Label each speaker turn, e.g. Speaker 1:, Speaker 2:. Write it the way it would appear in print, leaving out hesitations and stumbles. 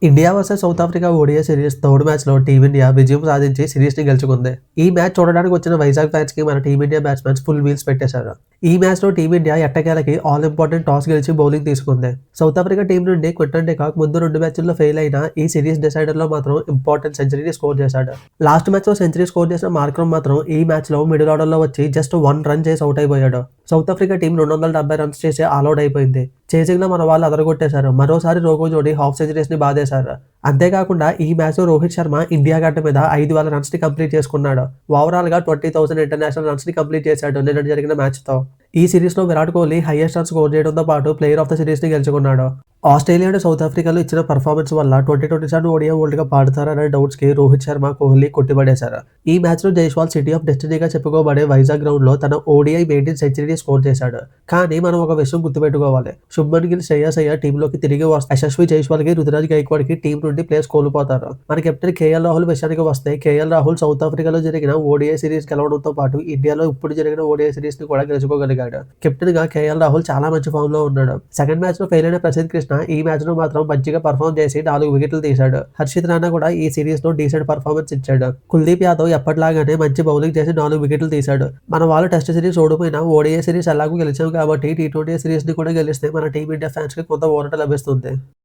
Speaker 1: India versus south Africa ODI series third మ్యాచ్‌లో team India విజయం సాధించి సిరీస్‌ని గెలుచుకుంది. ఈ మ్యాచ్ చూడడానికి వచ్చిన వైజాగ్ ఫ్యాన్స్‌కి మన టీమిండియా బ్యాట్స్‌మెన్స్ ఫుల్ వీల్స్ పెట్టేశారు. ఈ మ్యాచ్‌లో టీమిండియా ఎట్టకేలకి ఆల్ ఇంపార్టెంట్ టాస్ గెలిచి బౌలింగ్ తీసుకుంది. సౌత్ ఆఫ్రికా టీం నుండి క్వింటన్ డికాక్ ముందు 2 మ్యాచ్‌ల్లో ఫెయిల్ అయినా ఈ సిరీస్ డిసైడర్‌లో మాత్రం ఇంపార్టెంట్ సెంచరీని స్కోర్ చేశాడు. లాస్ట్ మ్యాచ్‌లో సెంచరీ స్కోర్ చేసిన మార్క్రమ్ మాత్రం ఈ మ్యాచ్‌లో మిడిల్ ఆర్డర్‌లో వచ్చి జస్ట్ 1 రన్ చేసి ఔట్ అయిపోయాడు. సౌత్ ఆఫ్రికా టీం 270 రన్స్ చేసి ఆల్ ఔట్ అయిపోయింది. చేసింగ్‌లో మన వాళ్ళు అదరగొట్టేశారు. మరోసారి రోకో జోడీ హాఫ్ సెంచరీస్‌ని బాదేశారు. అంతేకాకుండా ఈ మ్యాచ్‌లో రోహిత్ శర్మ ఇండియా గడ్డ మీద 5,000 రన్స్‌ని కంప్లీట్ చేసుకున్నాడు. ఓవరాల్‌గా 20,000 ఇంటర్నేషనల్ రన్స్‌ని కంప్లీట్ చేశాడు నిన్న జరిగిన మ్యాచ్‌తో. ఈ సిరీస్‌లో Virat Kohli highest runs score చేయడంతో పాటు ప్లేయర్ ఆఫ్ ద సిరీస్‌ని గెలుచుకున్నాడు. ఆస్ట్రేలియా అండ్ సౌత్ ఆఫ్రికాలో ఇచ్చిన పెర్ఫార్మెన్స్ వల్ల 2027 ఓడిఐ వరల్డ్ కప్ ఆడతారనే డౌట్స్‌కి రోహిత్ శర్మ, కోహ్లీ కొట్టిపడేశారు. ఈ మ్యాచ్‌లో జైస్వాల్ సిటీ ఆఫ్ డెస్టినీగా చెప్పుకోబడే వైజాగ్ గ్రౌండ్‌లో తన ఓడిఐ మెయిన్‌టైన్ సెంచరీని స్కోర్ చేశాడు. కానీ మనం ఒక విషయం గుర్తుపెట్టుకోవాలి. శుభ్మన్ గిల్, శ్రేయస్ అయ్యర్ టీంలోకి తిరిగి వస్తే యశస్వి జైస్వాల్‌కి, రుతురాజ్ గైక్వాడ్‌కి టీం నుండి ప్లేస్ కోల్పోతారు. మన కెప్టెన్ కేఎల్ రాహుల్ విషయానికి వస్తే కేఎల్ రాహుల్ సౌత్ ఆఫ్రికాలో జరిగిన ఓడిఐ సిరీస్ గెలవడంతో పాటు ఇండియాలో ఇప్పుడు జరిగిన ఓడిఐ సిరీస్‌ని కూడా గెలుచుకోగలిగాడు. కెప్టెన్‌గా కేఎల్ రాహుల్ చాలా మంచి ఫామ్‌లో ఉన్నాడు. సెకండ్ మ్యాచ్‌లో ఫెయిల్ అయిన ప్రసిద్ధ్ కృష్ణ ఈ మ్యాచ్‌లో మాత్రం మంచిగా పర్ఫార్మ్ చేసి 4 వికెట్లు తీశాడు. హర్షిత్ రాణా కూడా ఈ సిరీస్‌లో డీసెంట్ పర్ఫార్మెన్స్ ఇచ్చాడు. కుల్దీప్ యాదవ్ ఎప్పటిలాగానే మంచి బౌలింగ్ చేసి 4 వికెట్లు తీశాడు. మన వాళ్ళు టెస్ట్ సిరీస్ ఓడిపోయినా ఓడిఐ సిరీస్ ఎలాగో గెలిచాం కాబట్టి టీ20 సిరీస్‌ని కూడా గెలిస్తే మన టీమిండియా ఫ్యాన్స్‌కి కొంత ఊరట లభిస్తుంది.